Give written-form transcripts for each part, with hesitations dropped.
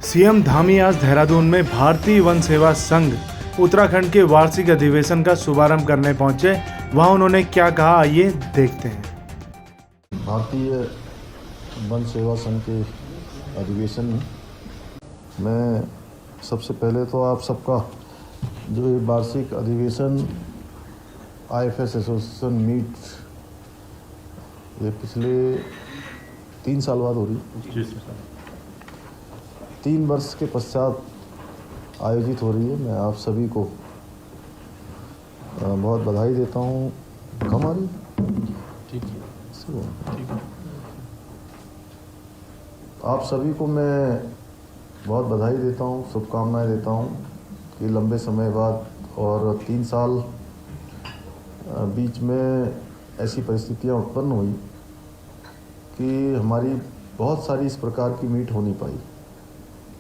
CM Dhami आज देहरादून में भारतीय वन सेवा संघ उत्तराखंड के वार्षिक अधिवेशन का शुभारंभ करने पहुंचे। वहां उन्होंने क्या कहा, आइए देखते हैं। भारतीय वन सेवा संघ के अधिवेशन में मैं सबसे पहले तो आप सबका जो ये वार्षिक अधिवेशन IFS एसोसिएशन मीट ये पिछले 3 साल बाद हो रही, 3 वर्ष के पश्चात आयोजित हो रही है। मैं आप सभी को बहुत बधाई देता हूँ। हमारी ठीक है, आप सभी को मैं बहुत बधाई देता हूँ, शुभकामनाएं देता हूँ कि लंबे समय बाद और 3 साल बीच में ऐसी परिस्थितियाँ उत्पन्न हुई कि हमारी बहुत सारी इस प्रकार की मीट हो नहीं पाई।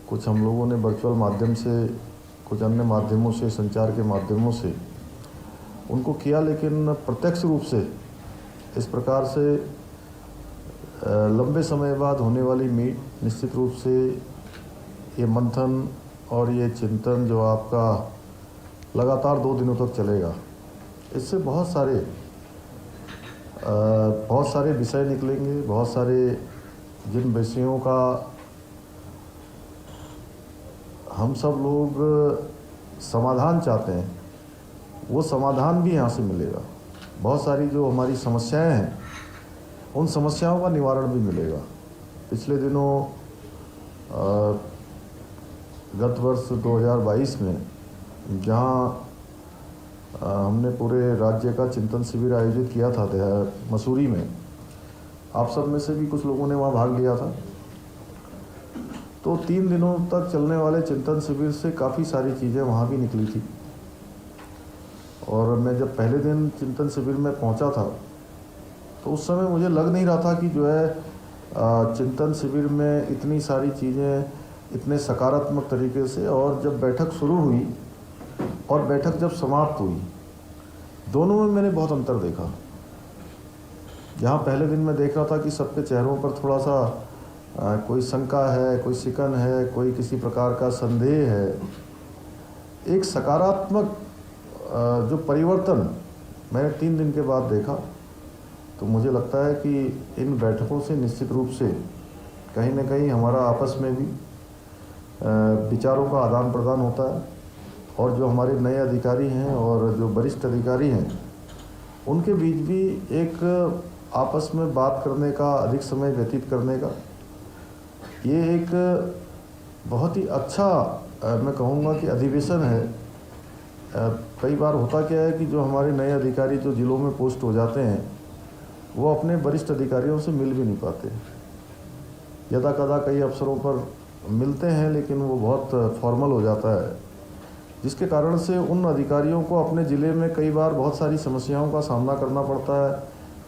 कुछ हम लोगों ने वर्चुअल माध्यम से, कुछ अन्य माध्यमों से, संचार के माध्यमों से उनको किया, लेकिन प्रत्यक्ष रूप से इस प्रकार से लंबे समय बाद होने वाली मीट निश्चित रूप से ये मंथन और ये चिंतन जो आपका लगातार 2 दिनों तक चलेगा, इससे बहुत सारे विषय निकलेंगे। बहुत सारे जिन विषयों का हम सब लोग समाधान चाहते हैं वो समाधान भी यहाँ से मिलेगा। बहुत सारी जो हमारी समस्याएं हैं उन समस्याओं का निवारण भी मिलेगा। पिछले दिनों गत वर्ष 2022 में जहाँ हमने पूरे राज्य का चिंतन शिविर आयोजित किया था मसूरी में, आप सब में से भी कुछ लोगों ने वहाँ भाग लिया था। तो 3 दिनों तक चलने वाले चिंतन शिविर से काफ़ी सारी चीज़ें वहाँ भी निकली थी। और मैं जब पहले दिन चिंतन शिविर में पहुँचा था तो उस समय मुझे लग नहीं रहा था कि जो है चिंतन शिविर में इतनी सारी चीज़ें इतने सकारात्मक तरीके से, और जब बैठक शुरू हुई और बैठक जब समाप्त हुई, दोनों में मैंने बहुत अंतर देखा। जहाँ पहले दिन मैं देख रहा था कि सबके चेहरों पर थोड़ा सा कोई शंका है, कोई शिकन है, कोई किसी प्रकार का संदेह है, एक सकारात्मक जो परिवर्तन मैंने 3 दिन के बाद देखा, तो मुझे लगता है कि इन बैठकों से निश्चित रूप से कहीं ना कहीं हमारा आपस में भी विचारों का आदान प्रदान होता है। और जो हमारे नए अधिकारी हैं और जो वरिष्ठ अधिकारी हैं उनके बीच भी एक आपस में बात करने का, अधिक समय व्यतीत करने का, ये एक बहुत ही अच्छा मैं कहूँगा कि अधिवेशन है। कई बार होता क्या है कि जो हमारे नए अधिकारी जो जिलों में पोस्ट हो जाते हैं वो अपने वरिष्ठ अधिकारियों से मिल भी नहीं पाते। यदा कदा कई अवसरों पर मिलते हैं लेकिन वो बहुत फॉर्मल हो जाता है, जिसके कारण से उन अधिकारियों को अपने ज़िले में कई बार बहुत सारी समस्याओं का सामना करना पड़ता है।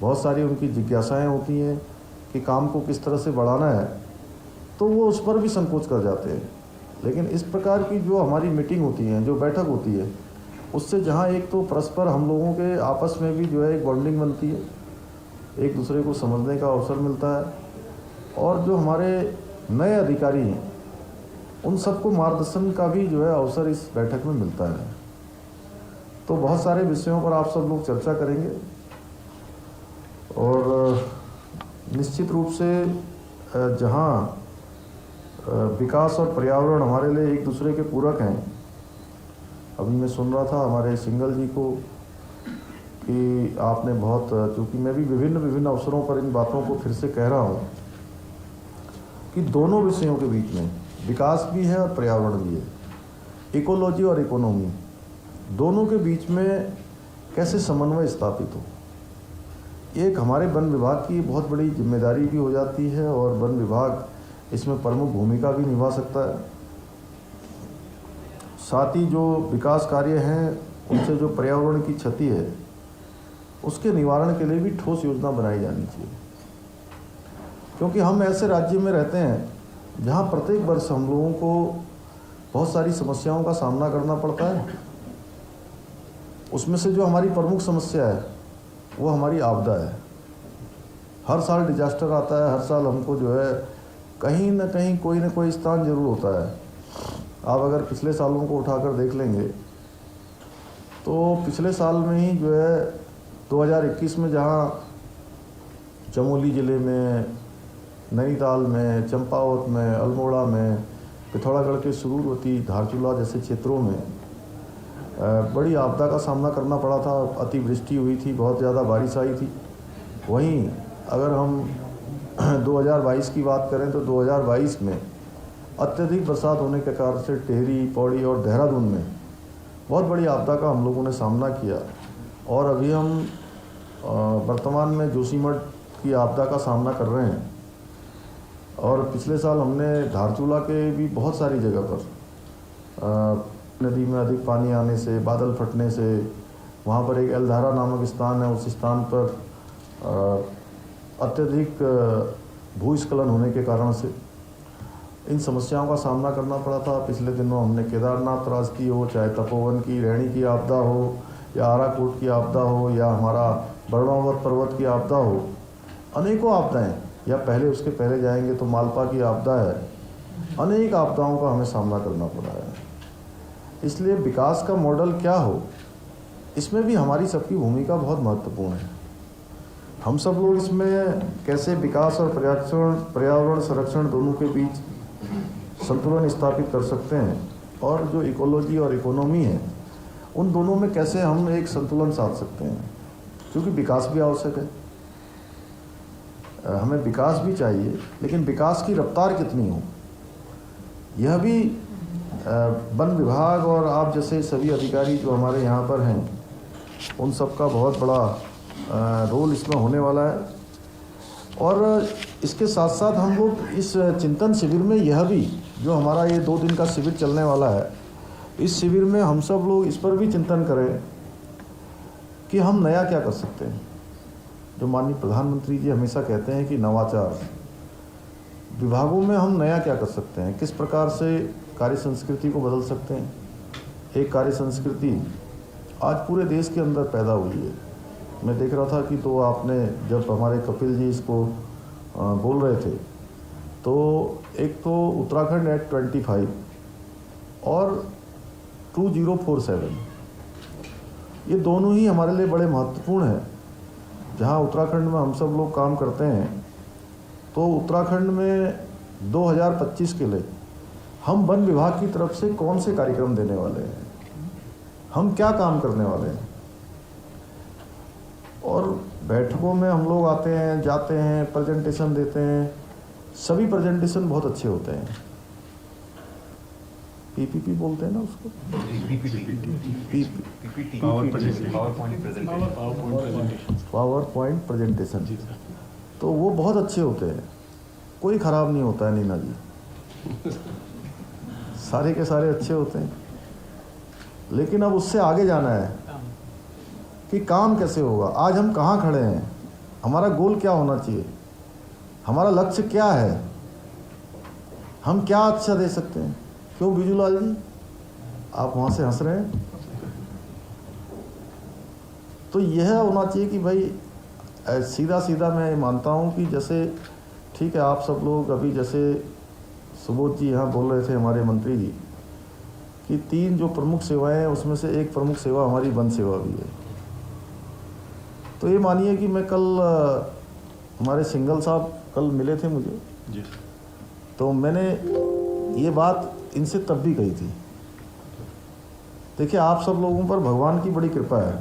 बहुत सारी उनकी जिज्ञासाएं होती हैं कि काम को किस तरह से बढ़ाना है, तो वो उस पर भी संकोच कर जाते हैं। लेकिन इस प्रकार की जो हमारी मीटिंग होती है, जो बैठक होती है, उससे जहाँ एक तो परस्पर हम लोगों के आपस में भी जो है एक बॉन्डिंग बनती है, एक दूसरे को समझने का अवसर मिलता है, और जो हमारे नए अधिकारी हैं उन सबको मार्गदर्शन का भी जो है अवसर इस बैठक में मिलता है। तो बहुत सारे विषयों पर आप सब लोग चर्चा करेंगे और निश्चित रूप से जहाँ विकास और पर्यावरण हमारे लिए एक दूसरे के पूरक हैं। अभी मैं सुन रहा था हमारे सिंगल जी को कि आपने बहुत, चूँकि मैं भी विभिन्न अवसरों पर इन बातों को फिर से कह रहा हूँ कि दोनों विषयों के बीच में विकास भी है और पर्यावरण भी है, इकोलॉजी और इकोनॉमी, दोनों के बीच में कैसे समन्वय स्थापित हो। एक हमारे वन विभाग की बहुत बड़ी जिम्मेदारी भी हो जाती है और वन विभाग इसमें प्रमुख भूमिका भी निभा सकता है। साथ ही जो विकास कार्य हैं उनसे जो पर्यावरण की क्षति है उसके निवारण के लिए भी ठोस योजना बनाई जानी चाहिए, क्योंकि हम ऐसे राज्य में रहते हैं जहाँ प्रत्येक वर्ष हम लोगों को बहुत सारी समस्याओं का सामना करना पड़ता है। उसमें से जो हमारी प्रमुख समस्या है वो हमारी आपदा है। हर साल डिजास्टर आता है, हर साल हमको जो है कहीं ना कहीं कोई ना कोई स्थान जरूर होता है। आप अगर पिछले सालों को उठाकर देख लेंगे तो पिछले साल में ही जो है 2021 में जहाँ चमोली ज़िले में, नैनीताल में, चंपावत में, अल्मोड़ा में, पिथौरागढ़ के सुरूरवती, धारचूला जैसे क्षेत्रों में बड़ी आपदा का सामना करना पड़ा था। अतिवृष्टि हुई थी, बहुत ज़्यादा बारिश आई थी। वहीं अगर हम 2022 की बात करें तो 2022 में अत्यधिक बरसात होने के कारण से टिहरी, पौड़ी और देहरादून में बहुत बड़ी आपदा का हम लोगों ने सामना किया। और अभी हम वर्तमान में जोशीमठ की आपदा का सामना कर रहे हैं। और पिछले साल हमने धारचूला के भी बहुत सारी जगह पर नदी में अधिक पानी आने से, बादल फटने से, वहाँ पर एक एलधारा नामक स्थान है, उस स्थान पर अत्यधिक भूस्खलन होने के कारण से इन समस्याओं का सामना करना पड़ा था। पिछले दिनों हमने केदारनाथ त्रासदी हो, चाहे तपोवन की रैणी की आपदा हो, या आराकोट की आपदा हो, या हमारा बर्मावत पर्वत की आपदा हो, अनेकों आपदाएं, या पहले उसके पहले जाएंगे तो मालपा की आपदा है। अनेक आपदाओं का हमें सामना करना पड़ा है। इसलिए विकास का मॉडल क्या हो, इसमें भी हमारी सबकी भूमिका बहुत महत्वपूर्ण है। हम सब लोग इसमें कैसे विकास और पर्यावरण संरक्षण दोनों के बीच संतुलन स्थापित कर सकते हैं, और जो इकोलॉजी और इकोनॉमी है उन दोनों में कैसे हम एक संतुलन साध सकते हैं, क्योंकि विकास भी आवश्यक है। हमें विकास भी चाहिए, लेकिन विकास की रफ्तार कितनी हो, यह भी वन विभाग और आप जैसे सभी अधिकारी जो हमारे यहाँ पर हैं उन सब का बहुत बड़ा रोल इसमें होने वाला है। और इसके साथ साथ हम लोग इस चिंतन शिविर में यह भी, जो हमारा ये 2 दिन का शिविर चलने वाला है, इस शिविर में हम सब लोग इस पर भी चिंतन करें कि हम नया क्या कर सकते हैं। जो माननीय प्रधानमंत्री जी हमेशा कहते हैं कि नवाचार, विभागों में हम नया क्या कर सकते हैं, किस प्रकार से कार्य संस्कृति को बदल सकते हैं। एक कार्य संस्कृति आज पूरे देश के अंदर पैदा हुई है। मैं देख रहा था कि तो आपने जब हमारे कपिल जी इसको बोल रहे थे, तो एक तो उत्तराखंड एक्ट 25 और 2047, ये दोनों ही हमारे लिए बड़े महत्वपूर्ण हैं। जहाँ उत्तराखंड में हम सब लोग काम करते हैं, तो उत्तराखंड में 2025 के लिए हम वन विभाग की तरफ से कौन से कार्यक्रम देने वाले हैं, हम क्या काम करने वाले हैं। और बैठकों में हम लोग आते हैं, जाते हैं, प्रेजेंटेशन देते हैं, सभी प्रेजेंटेशन बहुत अच्छे होते हैं। पीपीपी बोलते हैं ना उसको, पावर पॉइंट प्रेजेंटेशन, तो वो बहुत अच्छे होते हैं, कोई ख़राब नहीं होता है नीना जी, सारे के सारे अच्छे होते हैं। लेकिन अब उससे आगे जाना है कि काम कैसे होगा। आज हम कहाँ खड़े हैं, हमारा गोल क्या होना चाहिए, हमारा लक्ष्य क्या है, हम क्या अच्छा दे सकते हैं। क्यों बिजूलाल जी, आप वहाँ से हंस रहे हैं? तो यह होना चाहिए कि भाई सीधा सीधा मैं मानता हूँ कि जैसे ठीक है, आप सब लोग अभी जैसे सुबोध जी यहाँ बोल रहे थे, हमारे मंत्री जी, कि 3 जो प्रमुख सेवाएं हैं उसमें से एक प्रमुख सेवा हमारी वन सेवा भी है। तो ये मानिए कि मैं कल हमारे सिंघल साहब कल मिले थे मुझे जी, तो मैंने ये बात इनसे तब भी कही थी। देखिए, आप सब लोगों पर भगवान की बड़ी कृपा है,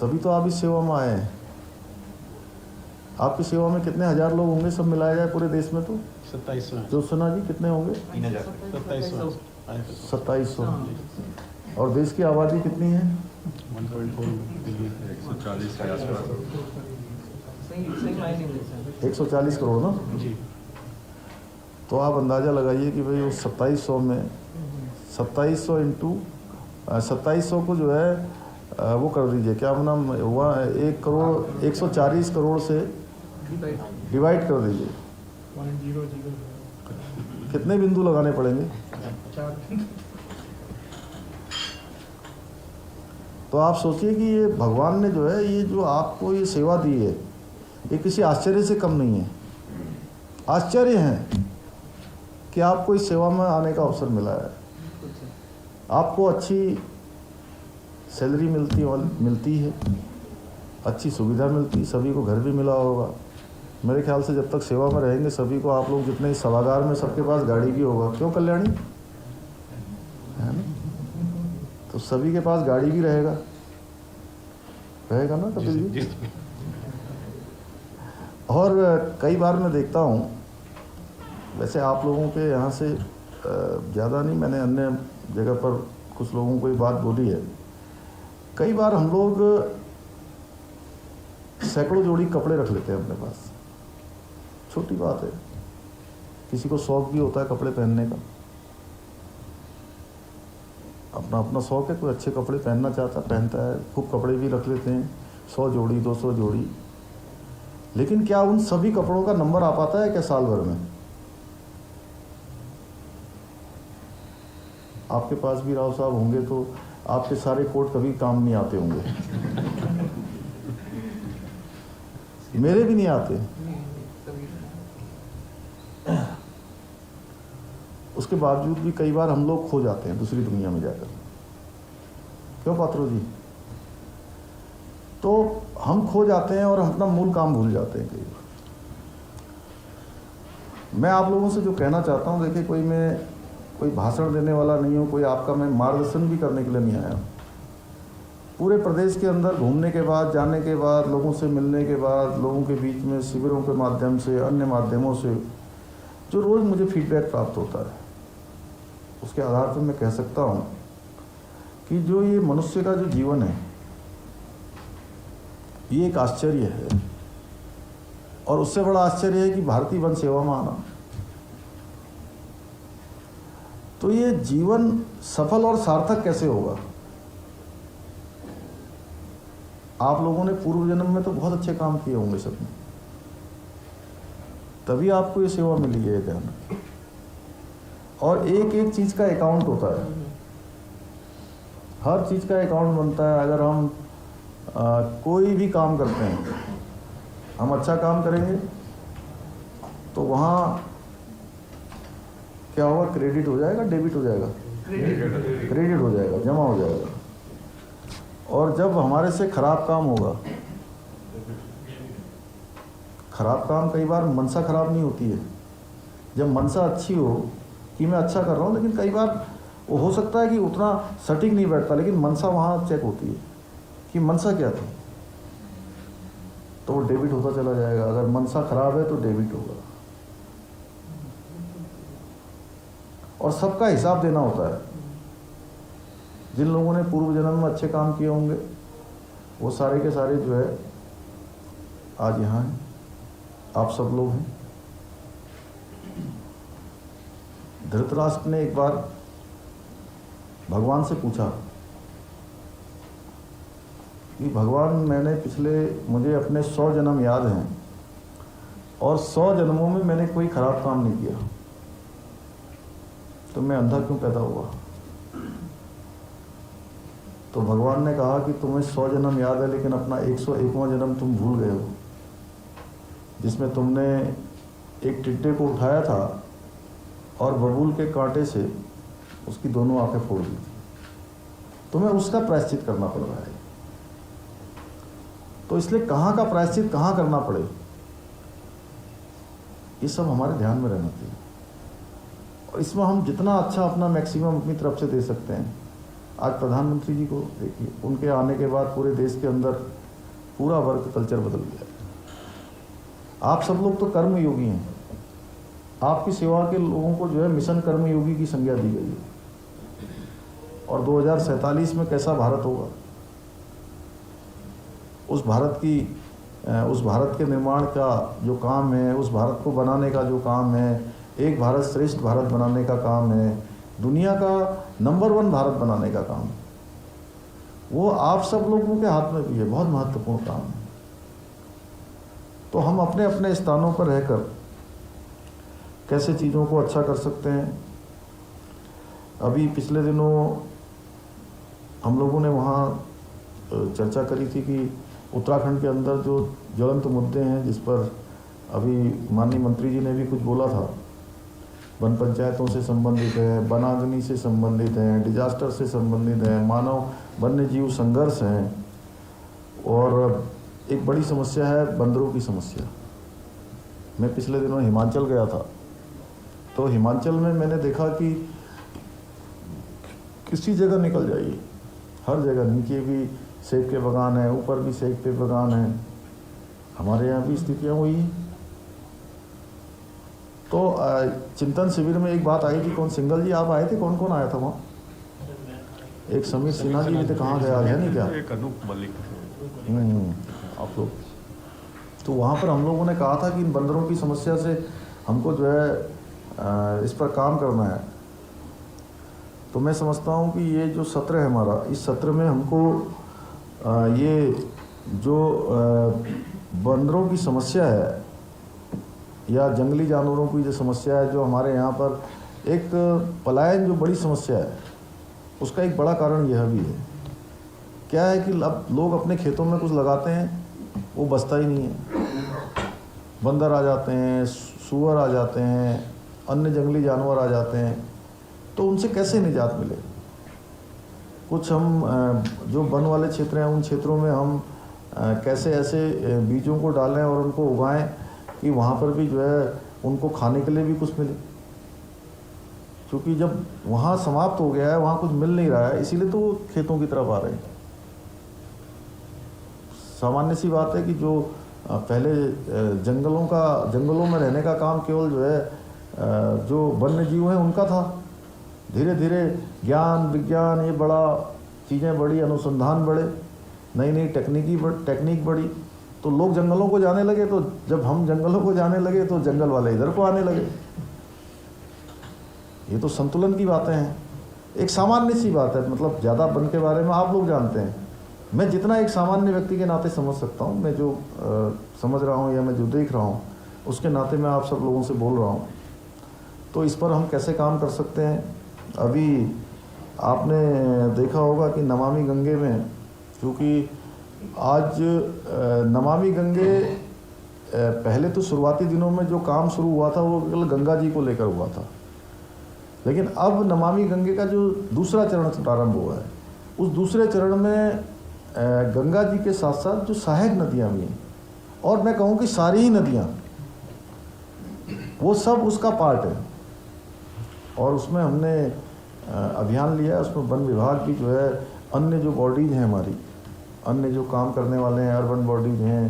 तभी तो आप इस सेवा में आए हैं। आपकी सेवा में कितने हजार लोग होंगे, सब मिलाया जाए पूरे देश में तो 2700। जो सुना जी कितने होंगे? 2700। और देश की आबादी कितनी है? 1.4 बिलियन, 140 करोड़ ना जी। तो आप अंदाज़ा लगाइए कि भाई उस 2700 में 2700 इंटू 2700 को जो है वो कर दीजिए, क्या नाम हुआ, 1 करोड़ 140 करोड़ से डिवाइड कर दीजिए, कितने बिंदु लगाने पड़ेंगे? तो आप सोचिए कि ये भगवान ने जो है, ये जो आपको ये सेवा दी है, ये किसी आश्चर्य से कम नहीं है। आश्चर्य हैं कि आपको इस सेवा में आने का अवसर मिला है। आपको अच्छी सैलरी मिलती है, अच्छी सुविधा मिलती, सभी को घर भी मिला होगा। मेरे ख्याल से जब तक सेवा में रहेंगे सभी को, आप लोग जितने सभागार में सबके पास गाड़ी भी होगा, क्यों कल्याणी, है ना? तो सभी के पास गाड़ी भी रहेगा ना कपिल जी? और कई बार मैं देखता हूँ, वैसे आप लोगों के यहाँ से ज़्यादा नहीं, मैंने अन्य जगह पर कुछ लोगों को ये बात बोली है, कई बार हम लोग सैकड़ों जोड़ी कपड़े रख लेते हैं अपने पास। छोटी बात है, किसी को शौक भी होता है कपड़े पहनने का, अपना अपना शौक है, कोई अच्छे कपड़े पहनना पहनता है, खूब कपड़े भी रख लेते हैं, 100 जोड़ी 200 जोड़ी। लेकिन क्या उन सभी कपड़ों का नंबर आ पाता है क्या साल भर में? आपके पास भी राव साहब होंगे तो आपके सारे कोट कभी काम नहीं आते होंगे। मेरे भी नहीं आते। उसके बावजूद भी कई बार हम लोग खो जाते हैं दूसरी दुनिया में जाकर, क्यों पात्रो जी? तो हम खो जाते हैं और हम अपना मूल काम भूल जाते हैं कई बार। मैं आप लोगों से जो कहना चाहता हूं, देखिए कोई भाषण देने वाला नहीं हूं, कोई आपका मैं मार्गदर्शन भी करने के लिए नहीं आया हूं। पूरे प्रदेश के अंदर घूमने के बाद, जाने के बाद, लोगों से मिलने के बाद, लोगों के बीच में शिविरों के माध्यम से, अन्य माध्यमों से जो रोज़ मुझे फीडबैक प्राप्त होता है, उसके आधार पर मैं कह सकता हूं कि जो ये मनुष्य का जो जीवन है, ये एक आश्चर्य है। और उससे बड़ा आश्चर्य है कि भारतीय वन सेवा में आना। तो ये जीवन सफल और सार्थक कैसे होगा? आप लोगों ने पूर्व जन्म में तो बहुत अच्छे काम किए होंगे सबने, तभी आपको ये सेवा मिली है, ध्यान। और एक एक चीज का अकाउंट होता है, हर चीज का अकाउंट बनता है। अगर हम कोई भी काम करते हैं, हम अच्छा काम करेंगे तो वहाँ क्या होगा? क्रेडिट हो जाएगा, डेबिट हो जाएगा, क्रेडिट हो जाएगा, जमा हो जाएगा। और जब हमारे से खराब काम होगा, खराब काम कई बार मनसा खराब नहीं होती है, जब मनसा अच्छी हो कि मैं अच्छा कर रहा हूँ, लेकिन कई बार वो हो सकता है कि उतना सटीक नहीं बैठता, लेकिन मनसा वहाँ चेक होती है कि मनसा क्या था, तो वो डेबिट होता चला जाएगा। अगर मनसा खराब है तो डेबिट होगा। और सबका हिसाब देना होता है। जिन लोगों ने पूर्व जन्म में अच्छे काम किए होंगे, वो सारे के सारे जो है आज यहाँ हैं, आप सब लोग हैं। धृतराष्ट्र ने एक बार भगवान से पूछा कि भगवान, मुझे अपने 100 जन्म याद हैं और 100 जन्मों में मैंने कोई खराब काम नहीं किया, तो मैं अंधा क्यों पैदा हुआ? तो भगवान ने कहा कि तुम्हें 100 जन्म याद है, लेकिन अपना 101वां जन्म तुम भूल गए हो, जिसमें तुमने एक टिड्डे को उठाया था और बबूल के कांटे से उसकी दोनों आंखें फोड़ दी थी। तुम्हें उसका प्रायश्चित करना पड़ रहा है। तो इसलिए कहाँ का प्रायश्चित कहाँ करना पड़े, ये सब हमारे ध्यान में रहना चाहिए। और इसमें हम जितना अच्छा अपना मैक्सिमम अपनी तरफ से दे सकते हैं। आज प्रधानमंत्री जी को देखिए, उनके आने के बाद पूरे देश के अंदर पूरा वर्क कल्चर बदल गया। आप सब लोग तो कर्म योगी हैं, आपकी सेवा के लोगों को जो है मिशन कर्म योगी की संज्ञा दी गई है। और 2047 में कैसा भारत होगा, उस भारत के निर्माण का जो काम है, उस भारत को बनाने का जो काम है, एक भारत श्रेष्ठ भारत बनाने का काम है, दुनिया का नंबर 1 भारत बनाने का काम, वो आप सब लोगों के हाथ में भी है। बहुत महत्वपूर्ण काम है। तो हम अपने अपने स्थानों पर रहकर कैसे चीज़ों को अच्छा कर सकते हैं। अभी पिछले दिनों हम लोगों ने वहाँ चर्चा करी थी कि उत्तराखंड के अंदर जो ज्वलंत मुद्दे हैं, जिस पर अभी माननीय मंत्री जी ने भी कुछ बोला था, वन पंचायतों से संबंधित है, वनाग्नि से संबंधित हैं, डिजास्टर से संबंधित हैं, मानव वन्य जीव संघर्ष हैं, और एक बड़ी समस्या है बंदरों की समस्या। मैं पिछले दिनों हिमाचल गया था, तो हिमाचल में मैंने देखा कि किसी जगह निकल जाइए, हर जगह नीचे भी सेब के बागान हैं, ऊपर भी सेब के बागान हैं। हमारे यहाँ भी स्थितियाँ वही हैं। तो चिंतन शिविर में एक बात आई थी, कौन सिंगल जी आप आए थे, कौन कौन आया था वहाँ? एक समीर सिन्हा जी भी थे, कहाँ गया है नहीं क्या? एक अनूप मलिक आप लोग। तो वहाँ पर हम लोगों ने कहा था कि इन बंदरों की समस्या से हमको जो है इस पर काम करना है। तो मैं समझता हूँ कि ये जो सत्र है हमारा, इस सत्र में हमको ये जो बंदरों की समस्या है या जंगली जानवरों की जो समस्या है, जो हमारे यहाँ पर एक पलायन जो बड़ी समस्या है, उसका एक बड़ा कारण यह भी है। क्या है कि अब लोग अपने खेतों में कुछ लगाते हैं, वो बचता ही नहीं है। बंदर आ जाते हैं, सूअर आ जाते हैं, अन्य जंगली जानवर आ जाते हैं, तो उनसे कैसे निजात मिले? कुछ हम जो वन वाले क्षेत्र हैं, उन क्षेत्रों में हम कैसे ऐसे बीजों को डालें और उनको उगाएं कि वहाँ पर भी जो है उनको खाने के लिए भी कुछ मिले। क्योंकि जब वहाँ समाप्त हो गया है, वहाँ कुछ मिल नहीं रहा है, इसीलिए तो वो खेतों की तरफ आ रहे हैं। सामान्य सी बात है कि जो पहले जंगलों में रहने का काम केवल जो है जो वन्य जीव हैं उनका था। धीरे धीरे ज्ञान विज्ञान ये बड़ा, चीज़ें बड़ी, अनुसंधान बढ़े, नई नई टेक्निक बढ़ी, तो लोग जंगलों को जाने लगे। तो जब हम जंगलों को जाने लगे तो जंगल वाले इधर को आने लगे। ये तो संतुलन की बातें हैं, एक सामान्य सी बात है। मतलब ज़्यादा वन के बारे में आप लोग जानते हैं, मैं जितना एक सामान्य व्यक्ति के नाते समझ सकता हूँ, मैं जो समझ रहा हूँ या मैं जो देख रहा हूँ, उसके नाते मैं आप सब लोगों से बोल रहा हूँ। तो इस पर हम कैसे काम कर सकते हैं? अभी आपने देखा होगा कि नमामि गंगे में, क्योंकि आज नमामि गंगे पहले तो शुरुआती दिनों में जो काम शुरू हुआ था वो केवल गंगा जी को लेकर हुआ था, लेकिन अब नमामि गंगे का जो दूसरा चरण प्रारंभ हुआ है, उस दूसरे चरण में गंगा जी के साथ साथ जो सहायक नदियाँ भी हैं, और मैं कहूँ कि सारी ही नदियाँ, वो सब उसका पार्ट है। और उसमें हमने अभियान लिया है, उसमें वन विभाग की जो है, अन्य जो बॉडीज़ हैं हमारी, अन्य जो काम करने वाले हैं, अर्बन बॉडीज़ हैं,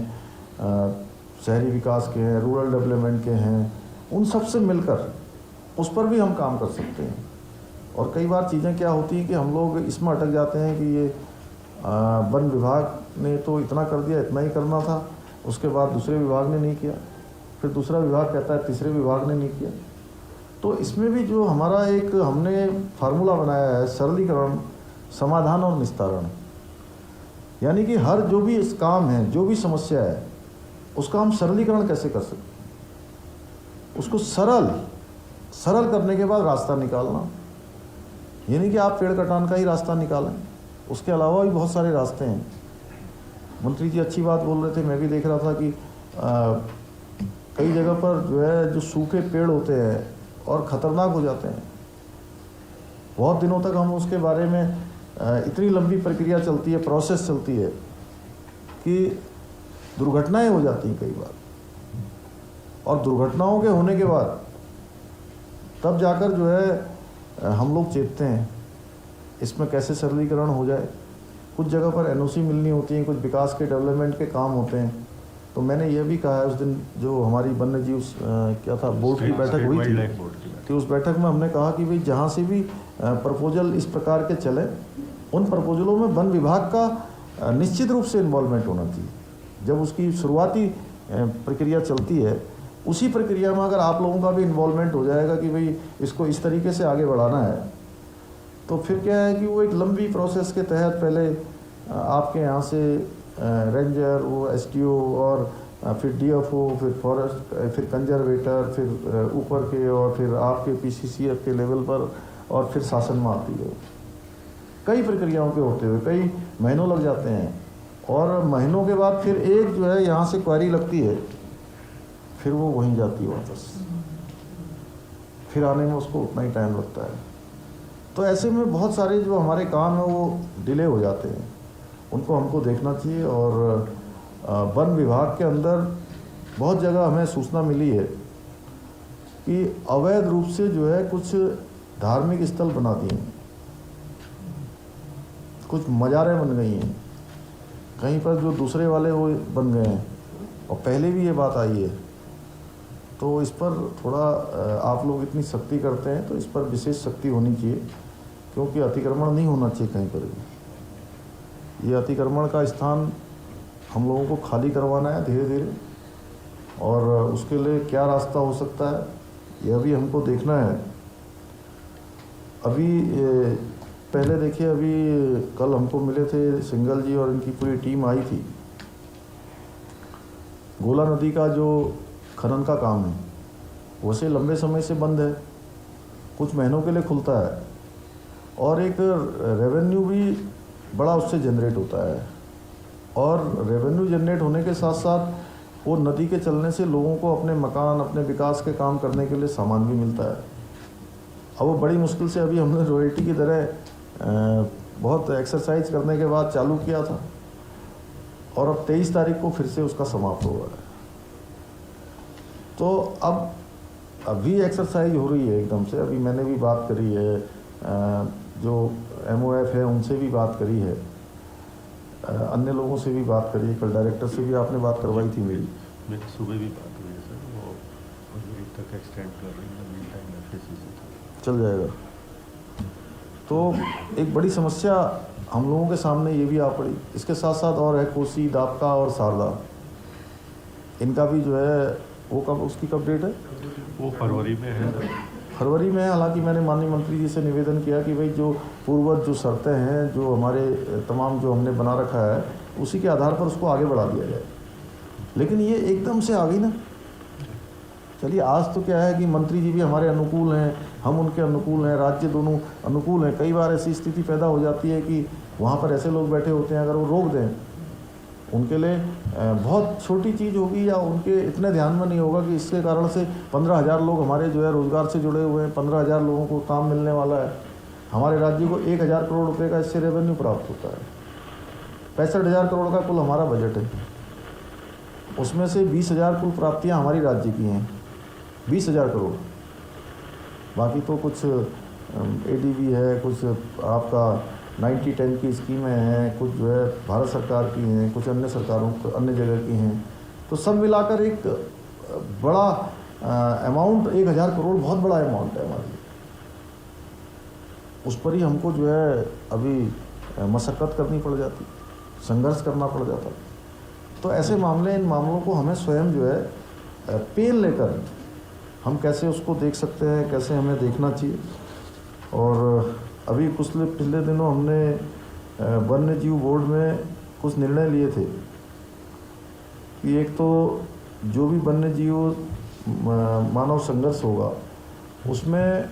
शहरी विकास के हैं, रूरल डेवलपमेंट के हैं, उन सब से मिलकर उस पर भी हम काम कर सकते हैं। और कई बार चीज़ें क्या होती हैं कि हम लोग इसमें अटक जाते हैं कि ये वन विभाग ने तो इतना कर दिया, इतना ही करना था, उसके बाद दूसरे विभाग ने नहीं किया, फिर दूसरा विभाग कहता है तीसरे विभाग ने नहीं किया। तो इसमें भी जो हमारा एक हमने फार्मूला बनाया है, सरलीकरण, समाधान और निस्तारण, यानी कि हर जो भी इस काम है, जो भी समस्या है, उसका हम सरलीकरण कैसे कर सकते हैं, उसको सरल करने के बाद रास्ता निकालना। यानी कि आप पेड़ कटान का ही रास्ता निकालें, उसके अलावा भी बहुत सारे रास्ते हैं। मंत्री जी अच्छी बात बोल रहे थे, मैं भी देख रहा था कि कई जगह पर जो है जो सूखे पेड़ होते हैं और ख़तरनाक हो जाते हैं, बहुत दिनों तक हम उसके बारे में इतनी लंबी प्रक्रिया चलती है, प्रोसेस चलती है कि दुर्घटनाएं हो जाती हैं कई बार। और दुर्घटनाओं के होने के बाद तब जाकर जो है हम लोग चेतते हैं इसमें कैसे सरलीकरण हो जाए। कुछ जगह पर एनओसी मिलनी होती है, कुछ विकास के डेवलपमेंट के काम होते हैं। तो मैंने यह भी कहा है उस दिन जो हमारी वन्य जीव क्या था बोर्ड की बैठक हुई थी, कि उस बैठक में हमने कहा कि भाई जहाँ से भी प्रपोजल इस प्रकार के चले, उन प्रपोजलों में वन विभाग का निश्चित रूप से इन्वॉल्वमेंट होना चाहिए। जब उसकी शुरुआती प्रक्रिया चलती है, उसी प्रक्रिया में अगर आप लोगों का भी इन्वॉल्वमेंट हो जाएगा कि भाई इसको इस तरीके से आगे बढ़ाना है, तो फिर क्या है कि वो एक लंबी प्रोसेस के तहत पहले आपके यहाँ से रेंजर, वो एसडीओ, और फिर डीएफओ, फिर फॉरेस्ट, फिर कंजर्वेटर, फिर ऊपर के, और फिर आपके पीसीसीएफ के लेवल पर, और फिर शासन में आती है। कई प्रक्रियाओं के होते हुए कई महीनों लग जाते हैं, और महीनों के बाद फिर एक जो है यहाँ से क्वेरी लगती है, फिर वो वहीं जाती है वापस, फिर आने में उसको उतना ही टाइम लगता है। तो ऐसे में बहुत सारे जो हमारे काम हैं वो डिले हो जाते हैं, उनको हमको देखना चाहिए। और वन विभाग के अंदर बहुत जगह हमें सूचना मिली है कि अवैध रूप से जो है कुछ धार्मिक स्थल बना दिए हैं, कुछ मज़ारें बन गई हैं, कहीं पर जो दूसरे वाले वो बन गए हैं, और पहले भी ये बात आई है। तो इस पर थोड़ा आप लोग इतनी सख्ती करते हैं तो इस पर विशेष सख्ती होनी चाहिए, क्योंकि अतिक्रमण नहीं होना चाहिए कहीं पर भी। ये अतिक्रमण का स्थान हम लोगों को खाली करवाना है धीरे धीरे, और उसके लिए क्या रास्ता हो सकता है यह भी हमको देखना है। अभी पहले देखिए, अभी कल हमको मिले थे सिंगल जी और इनकी पूरी टीम आई थी। गोला नदी का जो खनन का काम है वैसे लंबे समय से बंद है, कुछ महीनों के लिए खुलता है, और एक रेवेन्यू भी बड़ा उससे जनरेट होता है। और रेवेन्यू जनरेट होने के साथ साथ वो नदी के चलने से लोगों को अपने मकान, अपने विकास के काम करने के लिए सामान भी मिलता है। अब वो बड़ी मुश्किल से अभी हमने रॉयल्टी की तरह बहुत एक्सरसाइज करने के बाद चालू किया था, और अब 23 तारीख को फिर से उसका समाप्त हो रहा है। तो अब अभी एक्सरसाइज हो रही है एकदम से। अभी मैंने भी बात करी है, जो MOF है उनसे भी बात करी है, अन्य लोगों से भी बात करी है। कल डायरेक्टर से भी आपने बात करवाई थी मेरी सुबह भी बात हुई है सर, वो अभी तक एक्सटेंड कर रही है, मीन टाइम FCC चल जाएगा। तो एक बड़ी समस्या हम लोगों के सामने ये भी आ पड़ी। इसके साथ साथ और है कोसी, दापका और शारदा, इनका भी जो है वो कब, उसकी कब डेट है? वो फरवरी में है। फरवरी में है। हालांकि मैंने माननीय मंत्री जी से निवेदन किया कि भाई जो पूर्वज जो शर्तें हैं, जो हमारे तमाम जो हमने बना रखा है, उसी के आधार पर उसको आगे बढ़ा दिया जाए। लेकिन ये एकदम से आ गई ना। चलिए, आज तो क्या है कि मंत्री जी भी हमारे अनुकूल हैं, हम उनके अनुकूल हैं, राज्य दोनों अनुकूल हैं। कई बार ऐसी स्थिति पैदा हो जाती है कि वहाँ पर ऐसे लोग बैठे होते हैं, अगर वो रोक दें, उनके लिए बहुत छोटी चीज़ होगी, या उनके इतने ध्यान में नहीं होगा कि इसके कारण से 15,000 लोग हमारे जो है रोज़गार से जुड़े हुए हैं, 15,000 लोगों को काम मिलने वाला है। हमारे राज्य को 1,000 करोड़ रुपए का इससे रेवेन्यू प्राप्त होता है। 65,000 करोड़ का कुल हमारा बजट है, उसमें से 20,000 कुल प्राप्तियाँ हमारी राज्य की हैं, 20,000 करोड़। बाकी तो कुछ ADB है, कुछ आपका 90-10 की स्कीमें हैं, कुछ जो है भारत सरकार की हैं, कुछ अन्य सरकारों अन्य जगह की हैं। तो सब मिलाकर एक बड़ा अमाउंट, 1,000 करोड़ बहुत बड़ा अमाउंट है हमारे लिए। उस पर ही हमको जो है अभी मशक्क़त करनी पड़ जाती, संघर्ष करना पड़ जाता। तो ऐसे मामले, इन मामलों को हमें स्वयं जो है पेन लेकर हम कैसे उसको देख सकते हैं, कैसे हमें देखना चाहिए। और अभी पिछले दिनों हमने वन्य जीव बोर्ड में कुछ निर्णय लिए थे कि एक तो जो भी वन्य जीव मानव संघर्ष होगा उसमें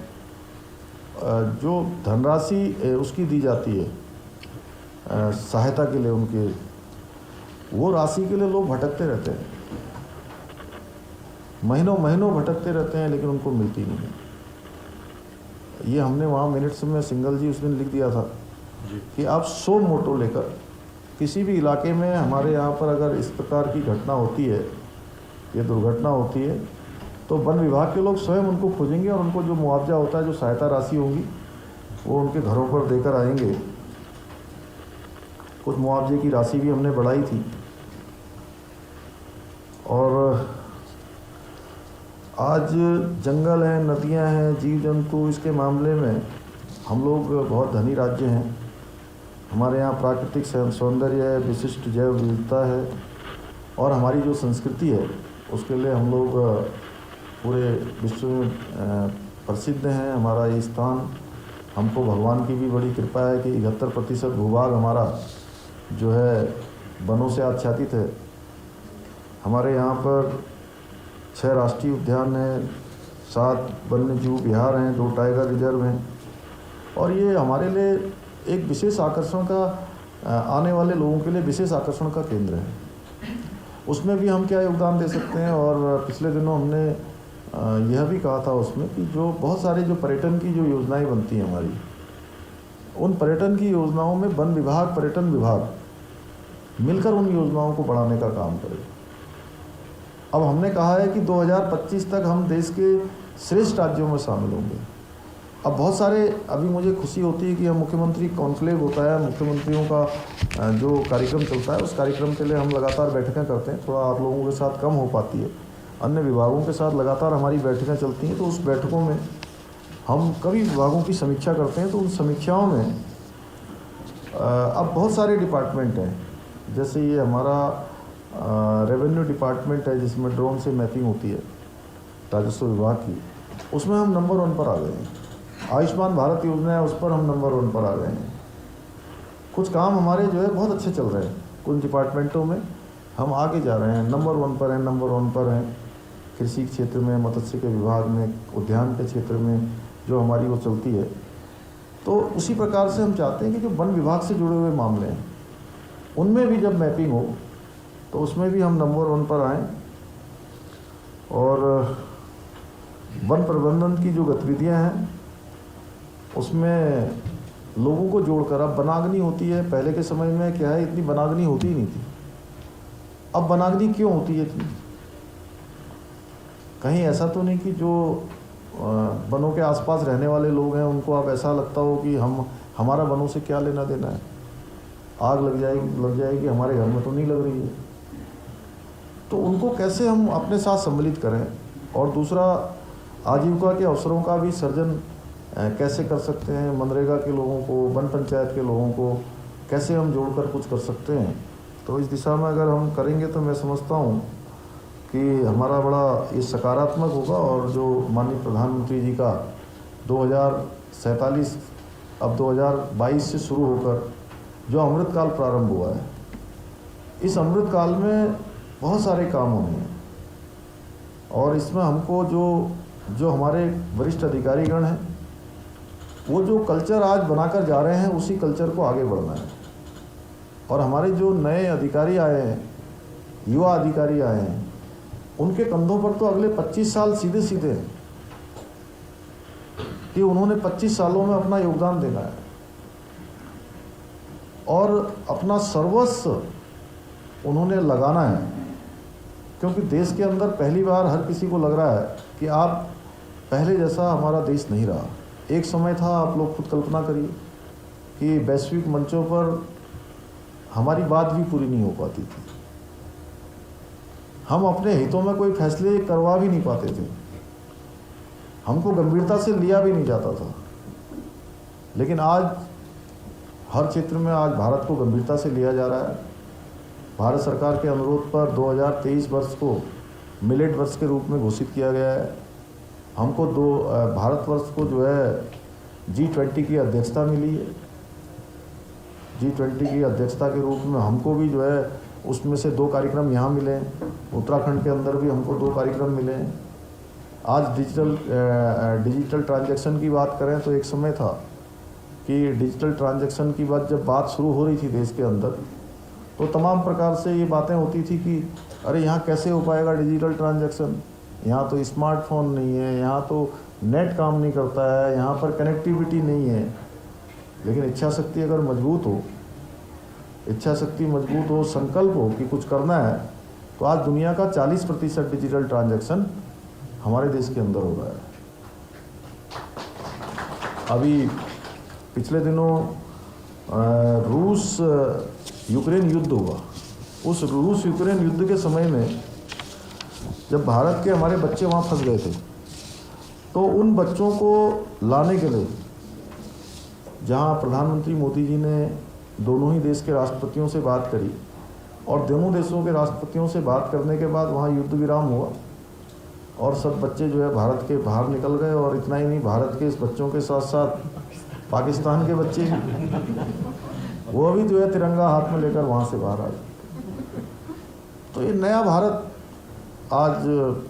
जो धनराशि उसकी दी जाती है सहायता के लिए, उनके वो राशि के लिए लोग भटकते रहते हैं, महीनों महीनों भटकते रहते हैं, लेकिन उनको मिलती नहीं है। ये हमने वहाँ मिनट्स में सिंगल जी उस दिन लिख दिया था कि आप 100 मोटो लेकर किसी भी इलाके में हमारे यहाँ पर अगर इस प्रकार की घटना होती है, ये दुर्घटना होती है, तो वन विभाग के लोग स्वयं उनको खोजेंगे और उनको जो मुआवजा होता है, जो सहायता राशि होगी, वो उनके घरों पर देकर आएंगे। कुछ मुआवजे की राशि भी हमने बढ़ाई थी। और आज जंगल हैं, नदियां हैं, जीव जंतु, इसके मामले में हम लोग बहुत धनी राज्य हैं। हमारे यहाँ प्राकृतिक सौंदर्य है, विशिष्ट जैव विविधता है, और हमारी जो संस्कृति है उसके लिए हम लोग पूरे विश्व में प्रसिद्ध हैं। हमारा ये स्थान, हमको भगवान की भी बड़ी कृपा है कि 71% भूभाग हमारा जो है वनों से आच्छादित है। हमारे यहाँ पर 6 राष्ट्रीय उद्यान हैं, 7 वन्य जीव विहार हैं, 2 टाइगर रिजर्व हैं, और ये हमारे लिए एक विशेष आकर्षण का, आने वाले लोगों के लिए विशेष आकर्षण का केंद्र है। उसमें भी हम क्या योगदान दे सकते हैं। और पिछले दिनों हमने यह भी कहा था उसमें कि जो बहुत सारे जो पर्यटन की जो योजनाएं बनती हैं हमारी, उन पर्यटन की योजनाओं में वन विभाग, पर्यटन विभाग मिलकर उन योजनाओं को बढ़ाने का काम करें। अब हमने कहा है कि 2025 तक हम देश के श्रेष्ठ राज्यों में शामिल होंगे। अब बहुत सारे, अभी मुझे खुशी होती है कि हम मुख्यमंत्री कॉन्क्लेव होता है, मुख्यमंत्रियों का जो कार्यक्रम चलता है, उस कार्यक्रम के लिए हम लगातार बैठकें करते हैं। थोड़ा आप लोगों के साथ कम हो पाती है, अन्य विभागों के साथ लगातार हमारी बैठकें चलती हैं। तो उस बैठकों में हम कभी विभागों की समीक्षा करते हैं। तो उन समीक्षाओं में अब बहुत सारे डिपार्टमेंट हैं, जैसे ये हमारा रेवेन्यू डिपार्टमेंट है जिसमें ड्रोन से मैपिंग होती है राजस्व विभाग की, उसमें हम नंबर 1 पर आ गए हैं। आयुष्मान भारत योजना है, उस पर हम नंबर 1 पर आ गए हैं। कुछ काम हमारे जो है बहुत अच्छे चल रहे हैं, कुछ डिपार्टमेंटों में हम आगे जा रहे हैं, नंबर 1 पर हैं, नंबर 1 पर हैं। कृषि क्षेत्र में, मत्स्य के विभाग में, उद्यान के क्षेत्र में जो हमारी वो चलती है। तो उसी प्रकार से हम चाहते हैं कि जो वन विभाग से जुड़े हुए मामले हैं उनमें भी जब मैपिंग हो तो उसमें भी हम नंबर 1 पर आएँ। और वन प्रबंधन की जो गतिविधियां हैं उसमें लोगों को जोड़कर, अब वनाग्नि होती है, पहले के समय में क्या है, इतनी वनाग्नि होती ही नहीं थी। अब वनाग्नि क्यों होती है इतनी? कहीं ऐसा तो नहीं कि जो वनों के आसपास रहने वाले लोग हैं उनको अब ऐसा लगता हो कि हमारा वनों से क्या लेना देना है, आग लग जाएगी हमारे घर में तो नहीं लग रही है। तो उनको कैसे हम अपने साथ सम्मिलित करें, और दूसरा आजीविका के अवसरों का भी सृजन कैसे कर सकते हैं, मनरेगा के लोगों को, वन पंचायत के लोगों को कैसे हम जोड़कर कुछ कर सकते हैं। तो इस दिशा में अगर हम करेंगे तो मैं समझता हूँ कि हमारा बड़ा ये सकारात्मक होगा। और जो माननीय प्रधानमंत्री जी का 2047 अब 2022 से शुरू होकर जो अमृतकाल प्रारंभ हुआ है, इस अमृतकाल में बहुत सारे काम होने हैं। और इसमें हमको जो हमारे वरिष्ठ अधिकारीगण हैं वो जो कल्चर आज बनाकर जा रहे हैं उसी कल्चर को आगे बढ़ना है। और हमारे जो नए अधिकारी आए हैं, युवा अधिकारी आए हैं, उनके कंधों पर तो अगले 25 साल सीधे सीधे हैं कि उन्होंने 25 सालों में अपना योगदान देना है और अपना सर्वस्व उन्होंने लगाना है। क्योंकि देश के अंदर पहली बार हर किसी को लग रहा है कि आप पहले जैसा हमारा देश नहीं रहा। एक समय था, आप लोग खुद कल्पना करिए कि वैश्विक मंचों पर हमारी बात भी पूरी नहीं हो पाती थी, हम अपने हितों में कोई फैसले करवा भी नहीं पाते थे, हमको गंभीरता से लिया भी नहीं जाता था। लेकिन आज हर क्षेत्र में आज भारत को गंभीरता से लिया जा रहा है। भारत सरकार के अनुरोध पर 2023 वर्ष को मिलेट वर्ष के रूप में घोषित किया गया है। हमको भारतवर्ष को जो है G20 की अध्यक्षता मिली है। G20 की अध्यक्षता के रूप में हमको भी जो है उसमें से 2 कार्यक्रम यहाँ मिले हैं, उत्तराखंड के अंदर भी हमको 2 कार्यक्रम मिले हैं। आज डिजिटल ट्रांजैक्शन की बात करें तो एक समय था कि डिजिटल ट्रांजैक्शन की जब बात शुरू हो रही थी देश के अंदर, तो तमाम प्रकार से ये बातें होती थी कि अरे यहाँ कैसे हो पाएगा डिजिटल ट्रांजैक्शन, यहाँ तो स्मार्टफोन नहीं है, यहाँ तो नेट काम नहीं करता है, यहाँ पर कनेक्टिविटी नहीं है। लेकिन इच्छा शक्ति अगर मजबूत हो, इच्छा शक्ति मजबूत हो, संकल्प हो कि कुछ करना है, तो आज दुनिया का 40% डिजिटल ट्रांजैक्शन हमारे देश के अंदर हो रहा है। अभी पिछले दिनों रूस यूक्रेन युद्ध हुआ। उस रूस यूक्रेन युद्ध के समय में जब भारत के हमारे बच्चे वहाँ फंस गए थे, तो उन बच्चों को लाने के लिए जहाँ प्रधानमंत्री मोदी जी ने दोनों ही देश के राष्ट्रपतियों से बात करी और दोनों देशों के राष्ट्रपतियों से बात करने के बाद वहाँ युद्ध विराम हुआ और सब बच्चे जो है भारत के बाहर निकल गए। और इतना ही नहीं, भारत के इस बच्चों के साथ साथ पाकिस्तान के बच्चे वो भी जो है तिरंगा हाथ में लेकर वहाँ से बाहर आए। तो ये नया भारत आज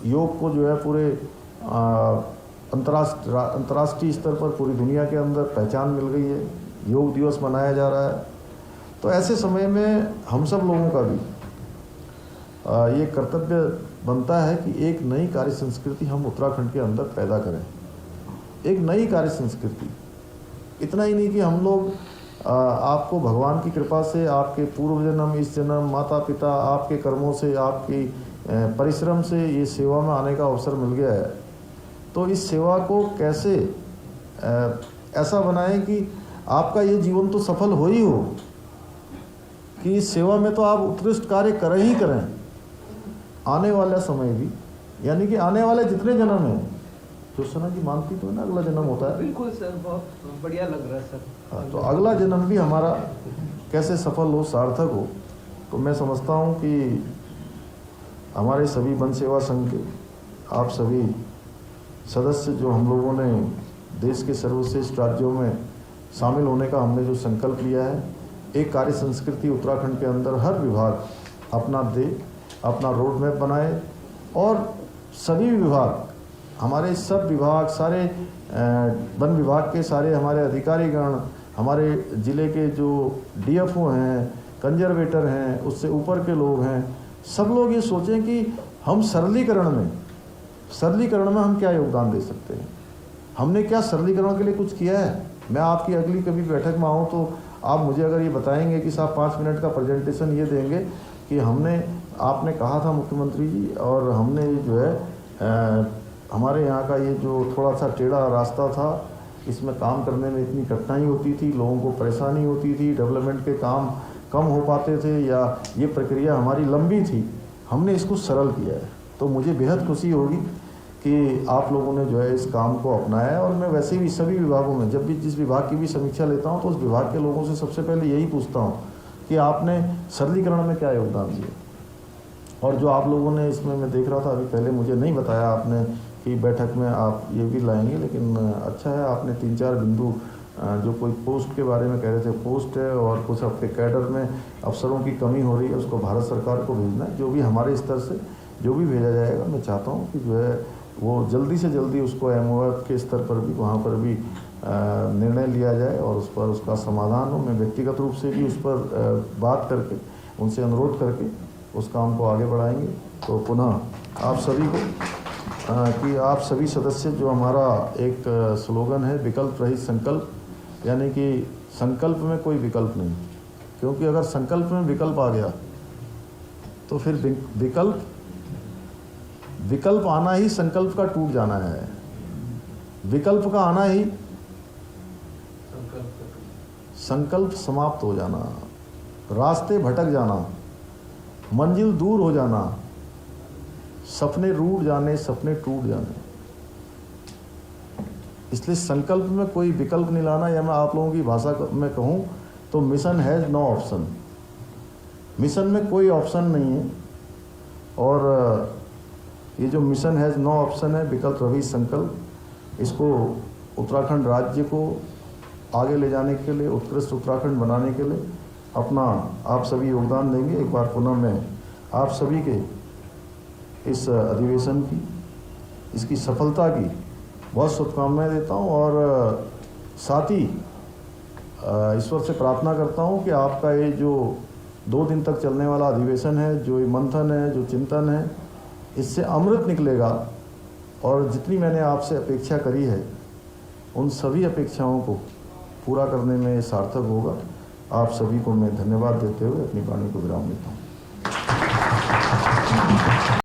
योग को जो है पूरे अंतर्राष्ट्रीय स्तर पर पूरी दुनिया के अंदर पहचान मिल गई है। योग दिवस मनाया जा रहा है। तो ऐसे समय में हम सब लोगों का भी ये कर्तव्य बनता है कि एक नई कार्य संस्कृति हम उत्तराखंड के अंदर पैदा करें, एक नई कार्य संस्कृति। इतना ही नहीं कि हम लोग आपको भगवान की कृपा से, आपके पूर्व जन्म, इस जन्म, माता पिता, आपके कर्मों से, आपकी परिश्रम से ये सेवा में आने का अवसर मिल गया है, तो इस सेवा को कैसे ऐसा बनाएं कि आपका ये जीवन तो सफल हो ही हो, कि इस सेवा में तो आप उत्कृष्ट कार्य करें ही करें, आने वाला समय भी, यानी कि आने वाले जितने जन्म हैं, ज्योत्सना जी मानती तो है ना अगला जन्म होता है। बिल्कुल सर, बहुत बढ़िया लग रहा है सर। हाँ, तो अगला जन्म भी हमारा कैसे सफल हो, सार्थक हो। तो मैं समझता हूँ कि हमारे सभी वन सेवा संघ के आप सभी सदस्य, जो हम लोगों ने देश के सर्वश्रेष्ठ राज्यों में शामिल होने का हमने जो संकल्प लिया है, एक कार्य संस्कृति उत्तराखंड के अंदर हर विभाग अपना दे, अपना रोड मैप बनाए, और सभी विभाग, हमारे सब विभाग, सारे वन विभाग के सारे हमारे अधिकारीगण, हमारे ज़िले के जो डीएफओ हैं, कंजर्वेटर हैं, उससे ऊपर के लोग हैं, सब लोग ये सोचें कि हम सरलीकरण में हम क्या योगदान दे सकते हैं, हमने क्या सरलीकरण के लिए कुछ किया है। मैं आपकी अगली कभी बैठक में आऊँ तो आप मुझे अगर ये बताएंगे कि साहब 5 मिनट का प्रेजेंटेशन ये देंगे कि आपने कहा था मुख्यमंत्री जी, और हमने जो है हमारे यहाँ का ये जो थोड़ा सा टेढ़ा रास्ता था, इसमें काम करने में इतनी कठिनाई होती थी, लोगों को परेशानी होती थी, डेवलपमेंट के काम कम हो पाते थे, या ये प्रक्रिया हमारी लंबी थी, हमने इसको सरल किया है। तो मुझे बेहद खुशी होगी कि आप लोगों ने जो है इस काम को अपनाया है। और मैं वैसे भी सभी विभागों में जब भी जिस विभाग की भी समीक्षा लेता हूँ तो उस विभाग के लोगों से सबसे पहले यही पूछता हूँ कि आपने सरलीकरण में क्या योगदान दिया। और जो आप लोगों ने इसमें, मैं देख रहा था अभी पहले, मुझे नहीं बताया आपने कि बैठक में आप ये भी लाएंगे, लेकिन अच्छा है आपने 3-4 बिंदु जो कोई पोस्ट के बारे में कह रहे थे, पोस्ट है, और कुछ आपके कैडर में अफसरों की कमी हो रही है, उसको भारत सरकार को भेजना है। जो भी हमारे स्तर से जो भी भेजा जाएगा, मैं चाहता हूँ कि जो है वो जल्दी से जल्दी उसको MOF के स्तर पर भी, वहाँ पर भी निर्णय लिया जाए और उस पर उसका समाधान हो। मैं व्यक्तिगत रूप से भी उस पर बात करके, उनसे अनुरोध करके उस काम को आगे बढ़ाएंगे। तो पुनः आप सभी को कि आप सभी सदस्य, जो हमारा एक स्लोगन है विकल्प रहित संकल्प, यानी कि संकल्प में कोई विकल्प नहीं, क्योंकि अगर संकल्प में विकल्प आ गया तो फिर विकल्प आना ही संकल्प का टूट जाना है। विकल्प का आना ही संकल्प समाप्त हो जाना, रास्ते भटक जाना, मंजिल दूर हो जाना, सपने रूठ जाने, सपने टूट जाने। इसलिए संकल्प में कोई विकल्प नहीं लाना, या मैं आप लोगों की भाषा में कहूँ तो mission has no option. Mission में कोई ऑप्शन नहीं है, और ये जो मिशन हैज़ नो ऑप्शन है, विकल्प रहित संकल्प, इसको उत्तराखंड राज्य को आगे ले जाने के लिए, उत्कृष्ट उत्तराखंड बनाने के लिए अपना आप सभी योगदान देंगे। एक बार पुनः मैं आप सभी के इस अधिवेशन की, इसकी सफलता की बहुत शुभकामनाएं देता हूं, और साथ ही ईश्वर से प्रार्थना करता हूं कि आपका ये जो 2 दिन तक चलने वाला अधिवेशन है, जो मंथन है, जो चिंतन है, इससे अमृत निकलेगा, और जितनी मैंने आपसे अपेक्षा करी है उन सभी अपेक्षाओं को पूरा करने में सार्थक होगा। आप सभी को मैं धन्यवाद देते हुए अपनी वाणी को विराम देता हूँ।